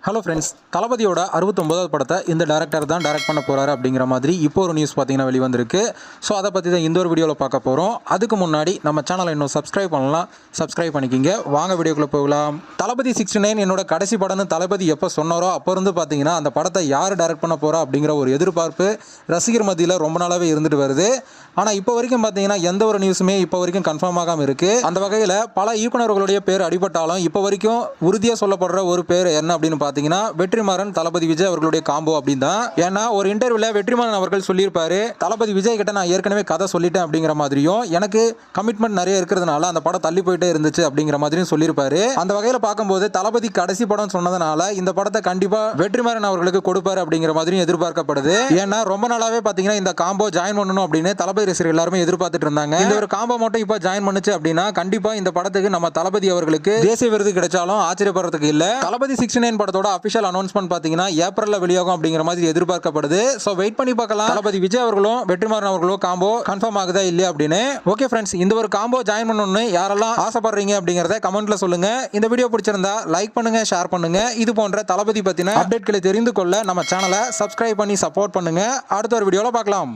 Hello friends, தளபதியோட 69வது படத்தை இந்த டேரக்டர் தான் டைரக்ட் பண்ண போகிறாரு அப்படிங்கிற மாதிரி இப்போ ஒரு நியூஸ் பார்த்தீங்கன்னா வெளிவந்திருக்கு. ஸோ அதை பற்றி தான் இந்த ஒரு வீடியோவில் பார்க்க போகிறோம். அதுக்கு முன்னாடி நம்ம சேனலை இன்னும் சப்ஸ்கிரைப் பண்ணலாம், சப்ஸ்கிரைப் பண்ணிக்கிங்க. வாங்க வீடியோக்குள்ளே போகலாம். தளபதி 69 என்னோட கடைசி படம்னு தளபதி எப்போ சொன்னாரோ அப்போ இருந்து பார்த்தீங்கன்னா அந்த படத்தை யார் டைரக்ட் பண்ண போகிறா அப்படிங்கிற ஒரு எதிர்பார்ப்பு ரசிகர் மத்தியில் ரொம்ப நாளாகவே இருந்துட்டு வருது. ஆனால் இப்போ வரைக்கும் பார்த்தீங்கன்னா எந்த ஒரு நியூஸுமே இப்போ வரைக்கும் கன்ஃபார்ம் ஆகாமல் இருக்குது. அந்த வகையில் பல இயக்குநர்களுடைய பேர் அடிபட்டாலும் இப்போ வரைக்கும் உறுதியாக சொல்லப்படுற ஒரு பேர் என்ன அப்படின்னு பார்த்தீங்கன்னா வெற்றிமாறன் தளபதி விஜய் அவர்களுடைய காம்போ அப்படின்னு தான். ஏன்னா ஒரு இன்டர்வியூல வெற்றிமாறன் அவர்கள் சொல்லியிருப்பாரு, தளபதி விஜய் கிட்ட நான் ஏற்கனவே கதை சொல்லிட்டேன் அப்படிங்கிற மாதிரியும் எனக்கு கமிட்மெண்ட் நிறைய இருக்கிறதுனால அந்த படம் தள்ளி போயிட்டே இருந்துச்சு அப்படிங்கிற மாதிரியும் சொல்லியிருப்பாரு. அந்த வகையில் பார்க்கும்போது தளபதி கடைசி படம் சொன்னதுனால இந்த படத்தை கண்டிப்பா வெற்றிமாறன் அவர்களுக்கு கொடுப்பாரு அப்படிங்கிற மாதிரியும் எதிர்பார்க்கப்படுது. ஏன்னா ரொம்ப நாளாவே பார்த்தீங்கன்னா இந்த காம்போ ஜாயின் பண்ணணும் அப்படின்னு தளபதி ரசிகர்கள் எல்லாருமே எதிர்பார்த்துட்டு இருந்தாங்க. இந்த ஒரு காம்போ மட்டும் இப்போ ஜாயின் பண்ணுச்சு அப்படின்னா கண்டிப்பா இந்த படத்துக்கு நம்ம தளபதி அவர்களுக்கு தேசிய விருது கிடைச்சாலும் ஆச்சரியப்படுறதுக்கு இல்ல. தளபதி 69 படத்தோட அபிஷியல் அனௌன்ஸ்மெண்ட் பாத்தீங்கன்னா ஏப்ரல்ல வெளியாகும் அப்படிங்கிற மாதிரி எதிர்பார்க்கப்படுது. சோ வெயிட் பண்ணி பார்க்கலாம் தளபதி விஜய் அவர்களும் வெற்றிமாறன் அவர்களும் காம்போ கன்ஃபார்ம் ஆகுதா இல்லையா அப்படின்னு. ஓகே ஃப்ரெண்ட்ஸ், இந்த ஒரு காம்போ ஜாயின் பண்ணணும்னு யாரெல்லாம் ஆசைப்படுறீங்க அப்படிங்கறத கமெண்ட்ல சொல்லுங்க. இந்த வீடியோ பிடிச்சிருந்தா லைக் பண்ணுங்க, ஷேர் பண்ணுங்க. இது போன்ற தளபதி பத்தின அப்டேட்களை தெரிந்து கொள்ள நம்ம சேனலை சப்ஸ்கிரைப் பண்ணி சப்போர்ட் பண்ணுங்க. அடுத்த ஒரு வீடியோல பார்க்கலாம்.